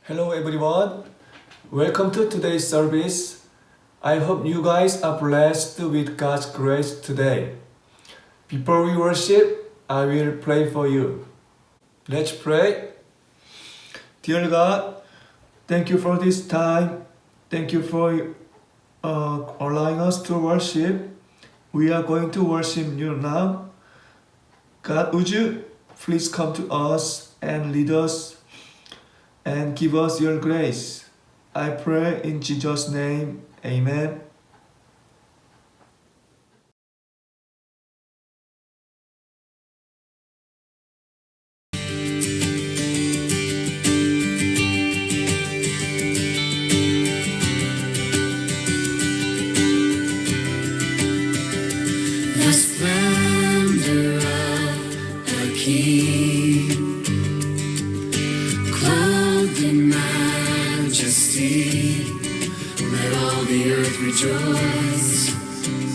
Hello everyone. Welcome to today's service. I hope you guys are blessed with God's grace today. Before we worship, I will pray for you. Let's pray. Dear God, thank you for this time. Thank you for allowing us to worship. We are going to worship you now. God, would you please come to us and lead us and give us your grace. I pray in Jesus' name. Amen. The splendor of a king, clothed in majesty. Let all the earth rejoice,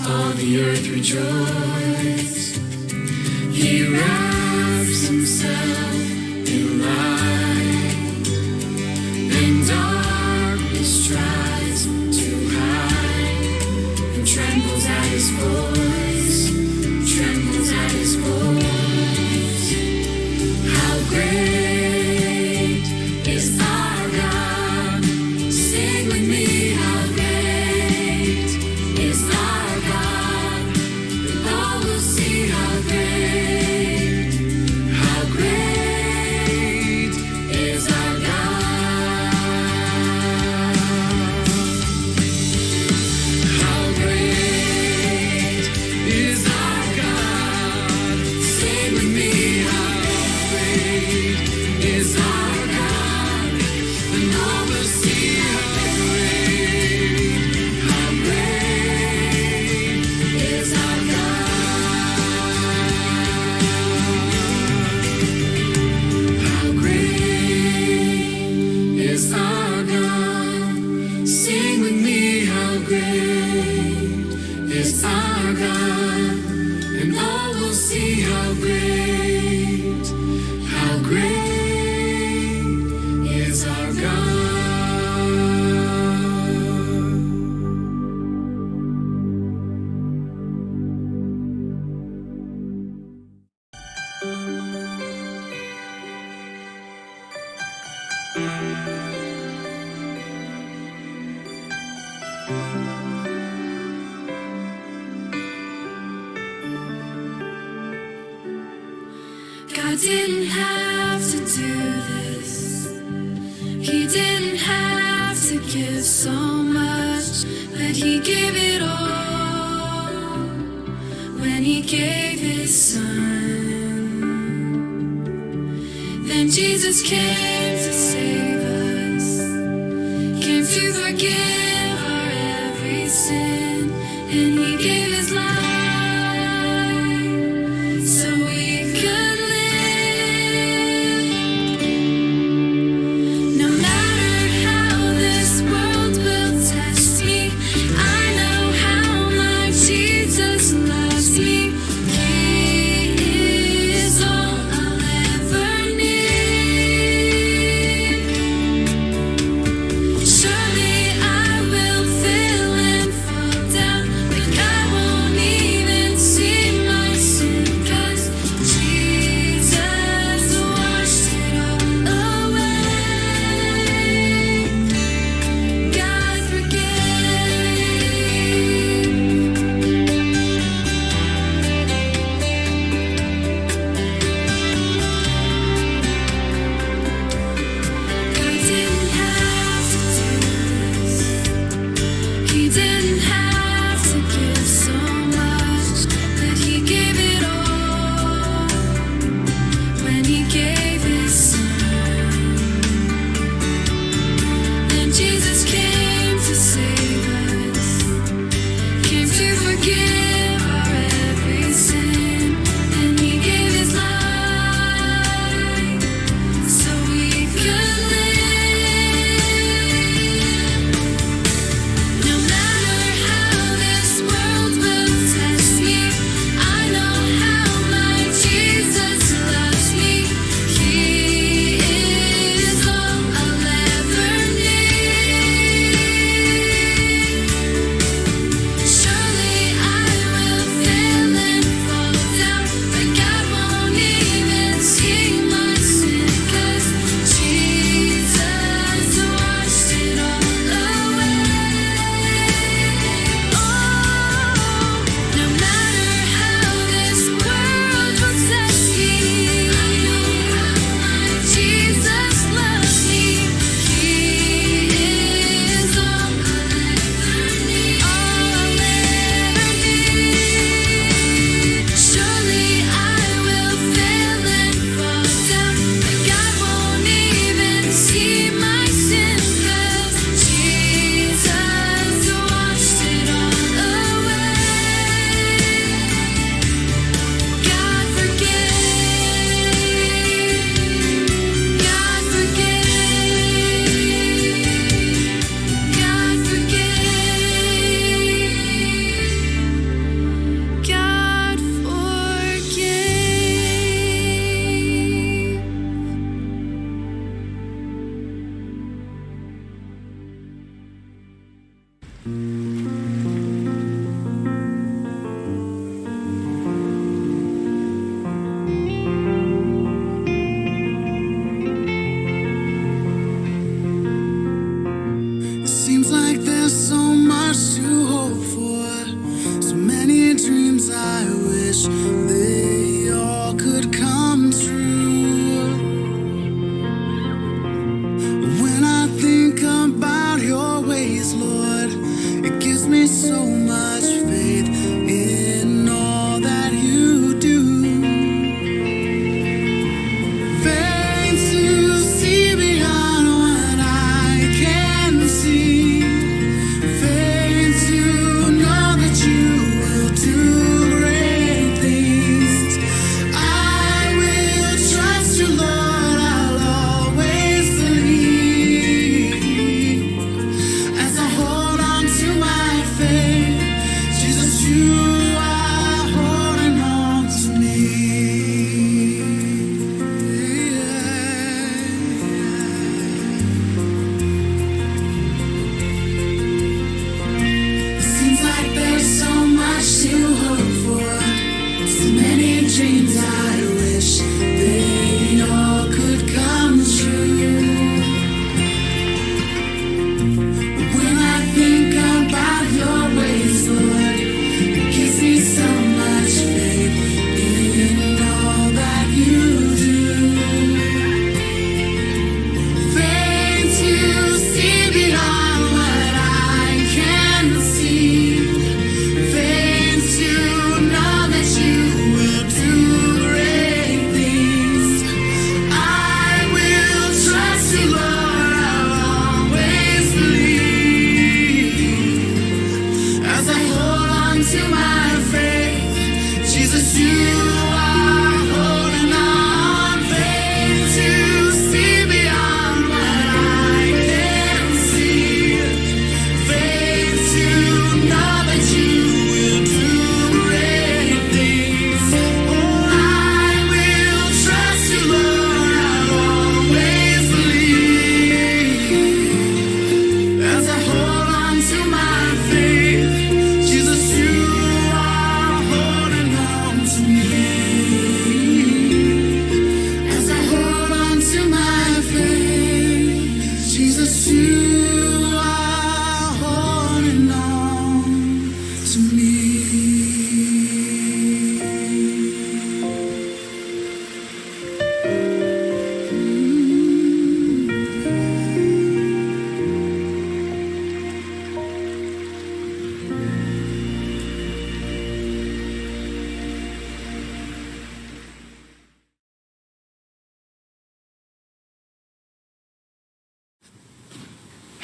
all the earth rejoice. He wraps himself in light, and darkness tries to hide, and trembles at his voice, trembles at his voice. How great is our God? Sing with me, how great is our God? And all will see how great is our God. How great is our God? Sing with me, how great is our God? And all will see how great is our God. How great is our God? Sing with me, how great is our God? And all will see how great is our God. God didn't have to do this. He didn't have to give so much, but he gave it all when he gave his son. Then Jesus came to save us, came to forgive our every sin, and he gave his life so we could live. No matter how this world will test me, I know how much Jesus loves me. He is all I'll ever need.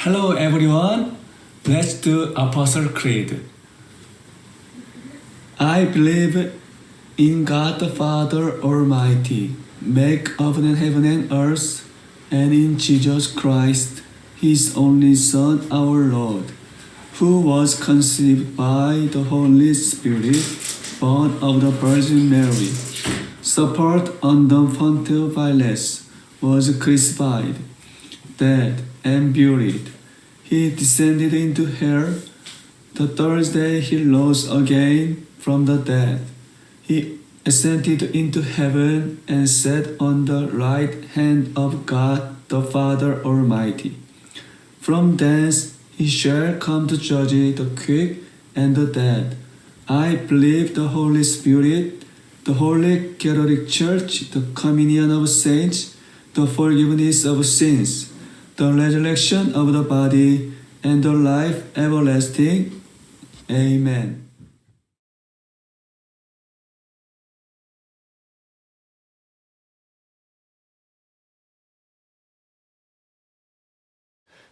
Hello everyone. Let's do Apostle Creed. I believe in God the Father Almighty, maker of heaven and earth, and in Jesus Christ, His only Son, our Lord, who was conceived by the Holy Spirit, born of the Virgin Mary, suffered under Pontius Pilate, was crucified, dead, and buried. He descended into hell. The third day he rose again from the dead. He ascended into heaven and sat on the right hand of God the Father Almighty. From thence he shall come to judge the quick and the dead. I believe the Holy Spirit, the Holy Catholic Church, the communion of saints, the forgiveness of sins, the resurrection of the body, and the life everlasting. Amen.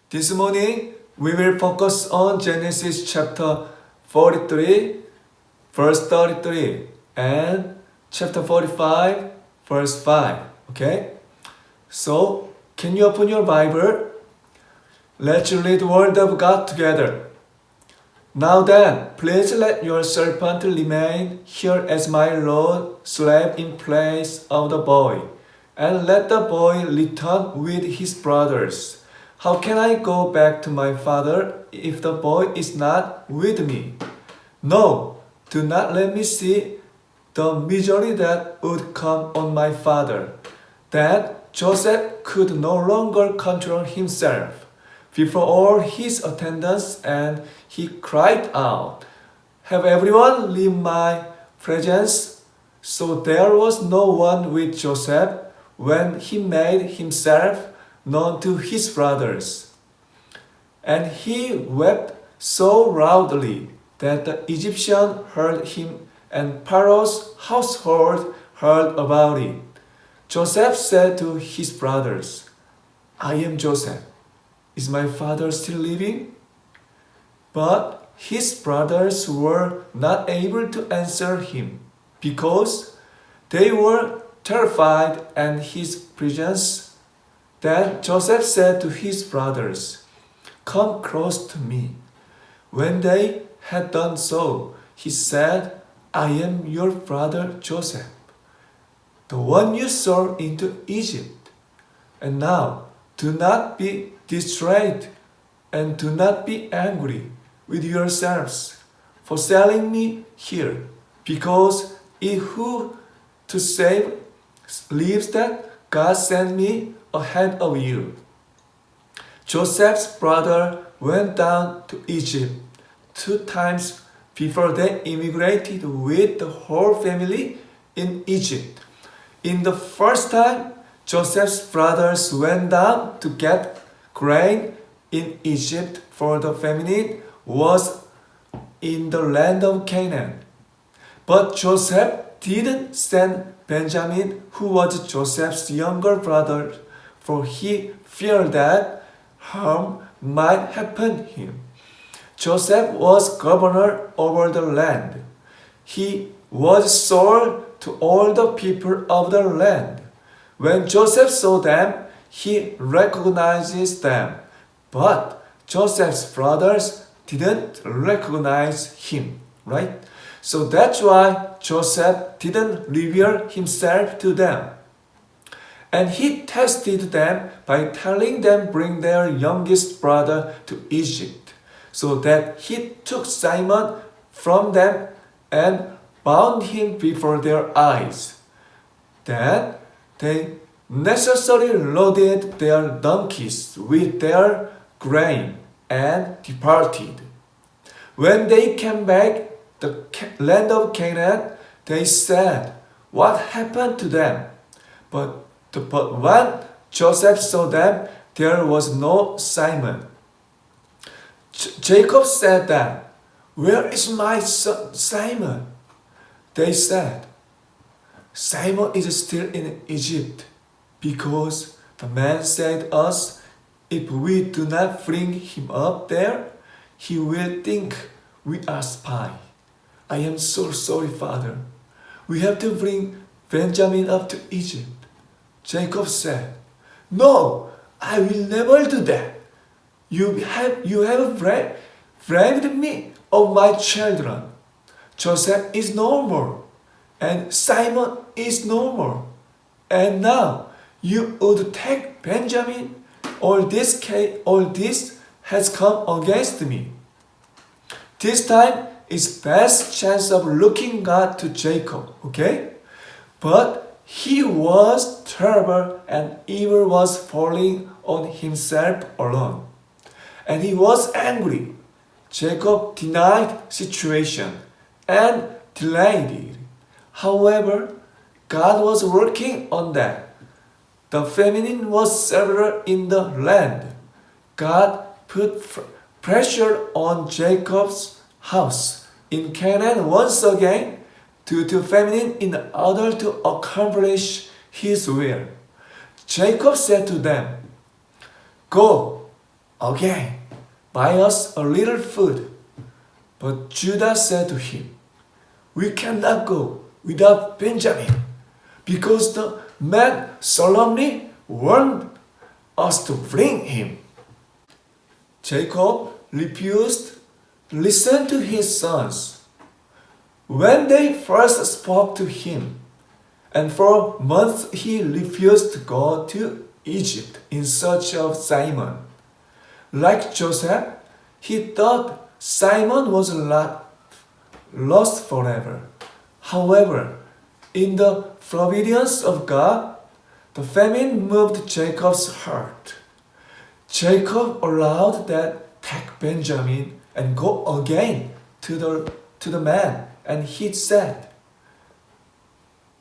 This morning, we will focus on Genesis chapter 43, verse 33, and chapter 45, verse 5. Okay? So, can you open your Bible? Let's read the Word of God together. Now then, please let your servant remain here as my Lord slept in place of the boy, and let the boy return with his brothers. How can I go back to my father if the boy is not with me? No, do not let me see the misery that would come on my father. Then Joseph could no longer control himself before all his attendants, and he cried out, "Have everyone leave my presence." So there was no one with Joseph when he made himself known to his brothers. And he wept so loudly that the Egyptian heard him, and Pharaoh's household heard about it. Joseph said to his brothers, "I am Joseph. Is my father still living?" But his brothers were not able to answer him, because they were terrified at his presence. Then Joseph said to his brothers, "Come close to me." When they had done so, he said, "I am your brother Joseph, the one you sold into Egypt. And now do not be distraught and do not be angry with yourselves for selling me here, because it who to save lives that God sent me ahead of you." Joseph's brother went down to Egypt 2 times before they immigrated with the whole family in Egypt. In the first time, Joseph's brothers went down to get grain in Egypt, for the famine was in the land of Canaan. But Joseph didn't send Benjamin, who was Joseph's younger brother, for he feared that harm might happen to him. Joseph was governor over the land. He was sold to all the people of the land. When Joseph saw them, he recognizes them. But Joseph's brothers didn't recognize him, right? So that's why Joseph didn't reveal himself to them. And he tested them by telling them bring their youngest brother to Egypt, so that he took Simon from them and bound him before their eyes. Then they necessarily loaded their donkeys with their grain and departed. When they came back the land of Canaan, they said, "What happened to them?" But when Joseph saw them, there was no Simon. Jacob said that, "Where is my son Simon?" They said, "Simon is still in Egypt, because the man said us, If we do not bring him up there, he will think we are spies. I am so sorry, father. We have to bring Benjamin up to Egypt. Jacob said, No, I will never do that. You have braved me of my children. Joseph is no more, and Simon is no more. And now you would take Benjamin. All this has come against me. This time is best chance of looking God to Jacob, okay? But he was terrible and evil was falling on himself alone. And he was angry. Jacob denied situation and delayed it. However, God was working on that. The famine was severe in the land. God put pressure on Jacob's house in Canaan once again due to famine in order to accomplish his will. Jacob said to them, Go again, buy us a little food. But Judah said to him, We cannot go without Benjamin, because the man solemnly warned us to bring him. Jacob refused to listen to his sons when they first spoke to him, and for months he refused to go to Egypt in search of Simon. Like Joseph, he thought Simon was lost forever. However, in the providence of God, the famine moved Jacob's heart. Jacob allowed that take Benjamin and go again to the man, and he said,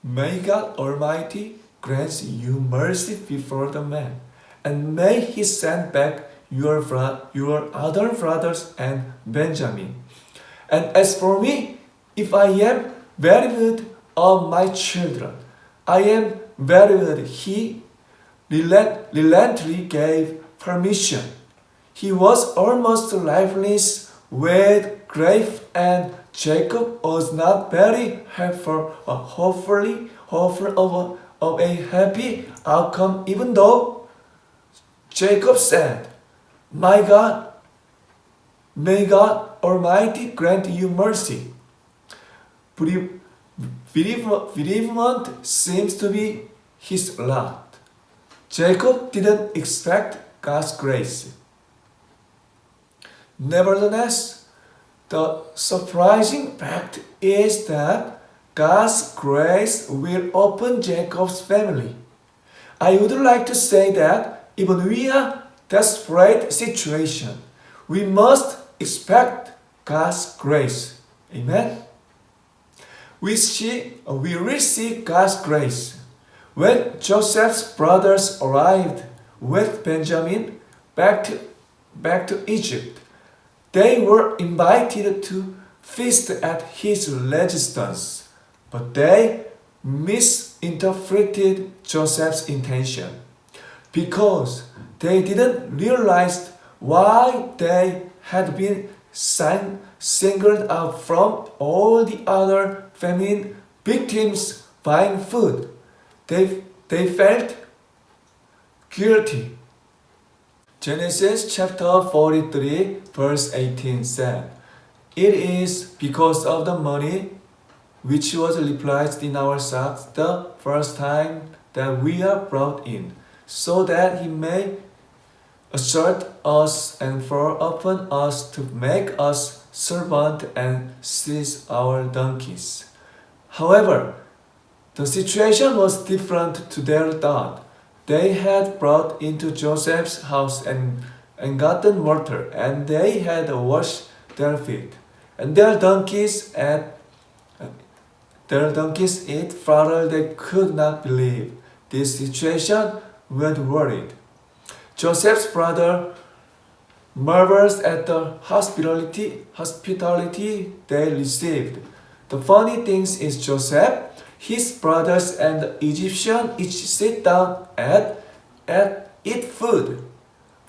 May God Almighty grant you mercy before the man, and may he send back your other brothers and Benjamin. And as for me, if I am very good of my children, I am very good. He reluctantly gave permission. He was almost lifeless with grief, and Jacob was not very hopeful of a happy outcome, even though Jacob said, My God, may God Almighty grant you mercy. Bereavement seems to be his lot. Jacob didn't expect God's grace. Nevertheless, the surprising fact is that God's grace will open Jacob's family. I would like to say that even we are desperate situation, we must expect God's grace. Amen. We will see God's grace. When Joseph's brothers arrived with Benjamin back to Egypt, they were invited to feast at his residence, but they misinterpreted Joseph's intention because they didn't realize why they had been singled out from all the other famine victims buying food. They felt guilty. Genesis chapter 43 verse 18 said, It is because of the money which was replaced in our sacks the first time that we are brought in, so that he may assert us and fall upon us to make us servant and seize our donkeys. However, the situation was different to their thought. They had brought into Joseph's house and gotten water, and they had washed their feet, and their donkeys ate fodder. They could not believe this situation went worried. Joseph's brother marvels at the hospitality they received. The funny thing is Joseph, his brothers, and the Egyptian each sit down and eat food.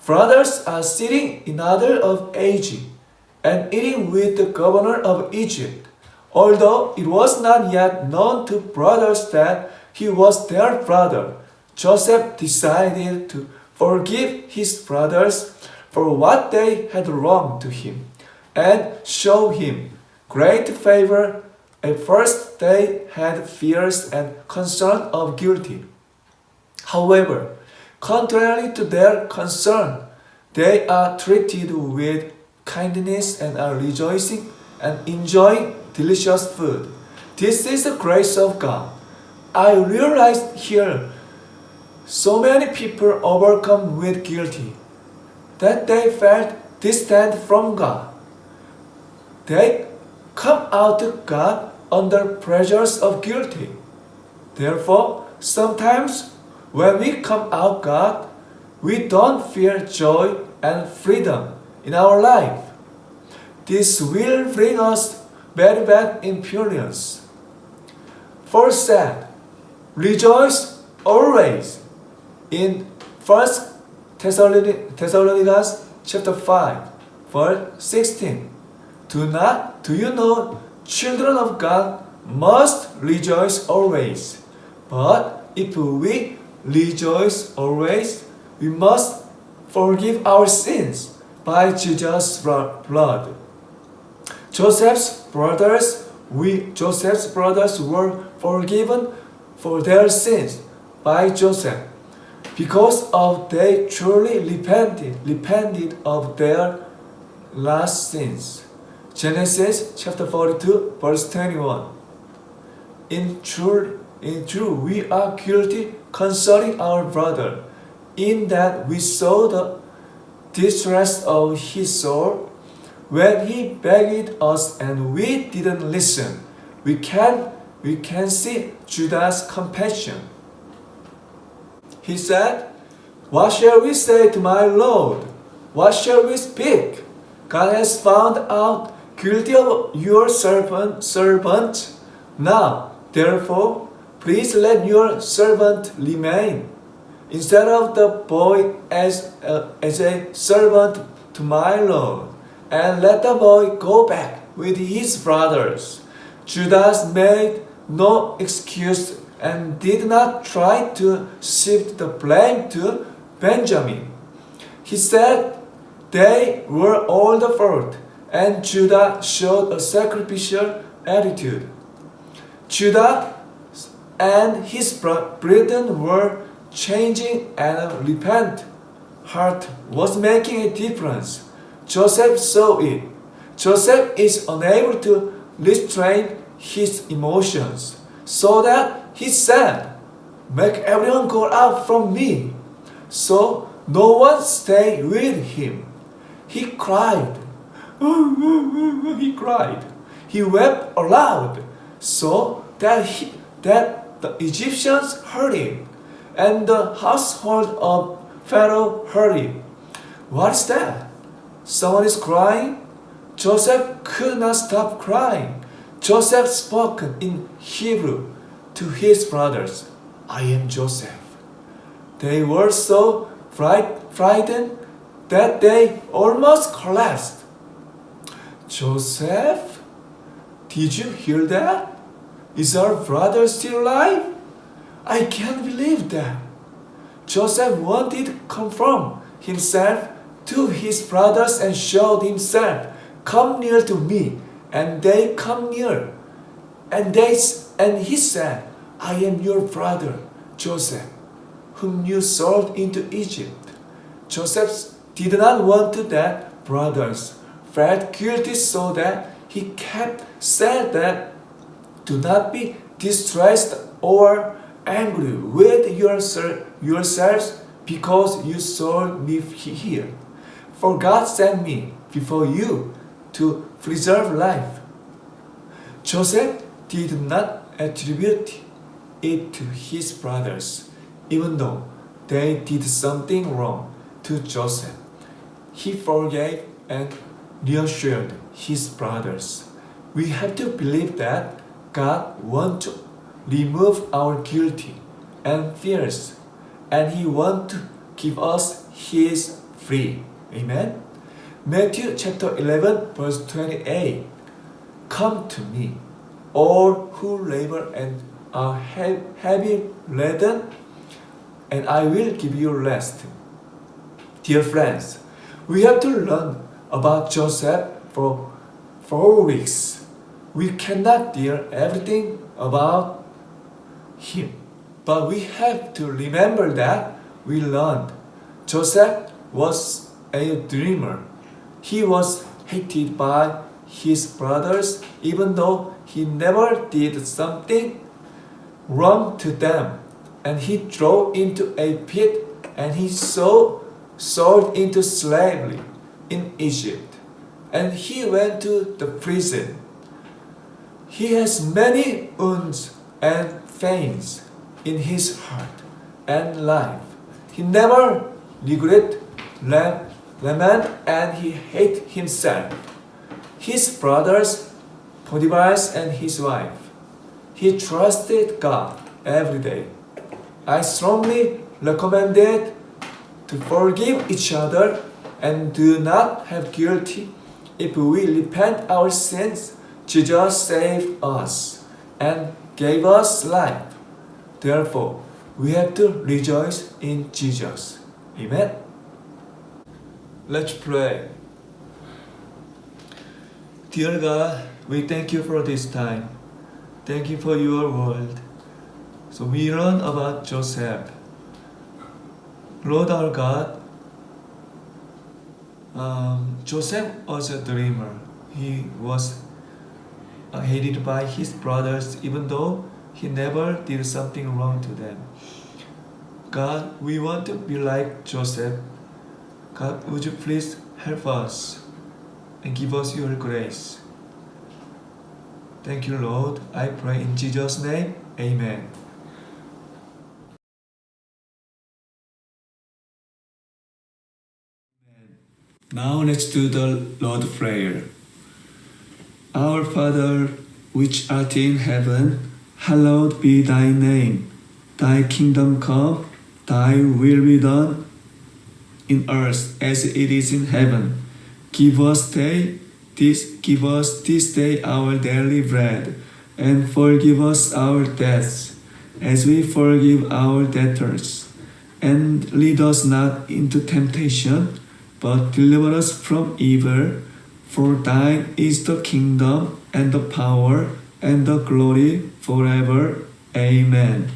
Brothers are sitting in order of age and eating with the governor of Egypt, although it was not yet known to brothers that he was their brother. Joseph decided to forgive his brothers for what they had wronged to him and show him great favor. At first they had fears and concern of guilty. However, contrary to their concern, they are treated with kindness and are rejoicing and enjoying delicious food. This is the grace of God. I realized here so many people overcome with guilty that they felt distant from God. They come out to God under pressures of guilty. Therefore, sometimes when we come out God, we don't feel joy and freedom in our life. This will bring us very bad influence. For said, rejoice always. In 1 Thessalonians chapter 5, verse 16. Do you know, children of God must rejoice always. But if we rejoice always, we must forgive our sins by Jesus' blood. Joseph's brothers were forgiven for their sins by Joseph because of they truly repented of their last sins. Genesis chapter 42, verse 21. In truth, we are guilty concerning our brother, in that we saw the distress of his soul when he begged us and we didn't listen. We can see Judah's compassion. He said, "What shall we say to my Lord? What shall we speak? God has found out guilty of your servant. Now, therefore, please let your servant remain, instead of the boy as a servant to my Lord, and let the boy go back with his brothers." Judas made no excuse and did not try to shift the blame to Benjamin. He said they were all the fault, and Judah showed a sacrificial attitude. Judah and his brethren were changing, and a repentant heart was making a difference. Joseph saw it. Joseph is unable to restrain his emotions, so that he said, "Make everyone go out from me." So no one stayed with him. He cried. He cried. He wept aloud, so that the Egyptians heard him, and the household of Pharaoh heard him. "What's that? Someone is crying?" Joseph could not stop crying. Joseph spoke in Hebrew to his brothers, "I am Joseph." They were so frightened that they almost collapsed. "Joseph, did you hear that? Is our brother still alive? I can't believe that." Joseph wanted to confirm himself to his brothers and showed himself, "Come near to me." And they come near. And he said, "I am your brother, Joseph, whom you sold into Egypt." Joseph did not want to that brothers felt guilty, so that he kept said that, "Do not be distressed or angry with yourselves because you sold me here. For God sent me before you to preserve life." Joseph did not attribute it to his brothers, even though they did something wrong to Joseph. He forgave and reassured his brothers. We have to believe that God wants to remove our guilt and fears, and He wants to give us His free. Amen. Matthew chapter 11 verse 28. Come to me, all who labor and are heavy laden, and I will give you rest. Dear friends, we have to learn about Joseph for 4 weeks. We cannot hear everything about him, but we have to remember that we learned Joseph was a dreamer. He was hated by his brothers even though he never did something wrong to them. And he thrown into a pit and he sold into slavery in Egypt. And he went to the prison. He has many wounds and pains in his heart and life. He never regret lament and he hate himself, his brothers, Potiphar and his wife. He trusted God every day. I strongly recommend it to forgive each other and do not have guilty. If we repent our sins, Jesus saved us and gave us life. Therefore, we have to rejoice in Jesus. Amen. Let's pray. Dear God, we thank you for this time. Thank you for your word. So we learn about Joseph. Lord our God, Joseph was a dreamer. He was hated by his brothers even though he never did something wrong to them. God, we want to be like Joseph. God, would you please help us and give us your grace. Thank you, Lord. I pray in Jesus' name. Amen. Now let's do the Lord Prayer. Our Father, which art in heaven, hallowed be thy name. Thy kingdom come, thy will be done, in earth as it is in heaven. Give us this day our daily bread, and forgive us our debts, as we forgive our debtors. And lead us not into temptation, but deliver us from evil. For thine is the kingdom, and the power, and the glory forever. Amen.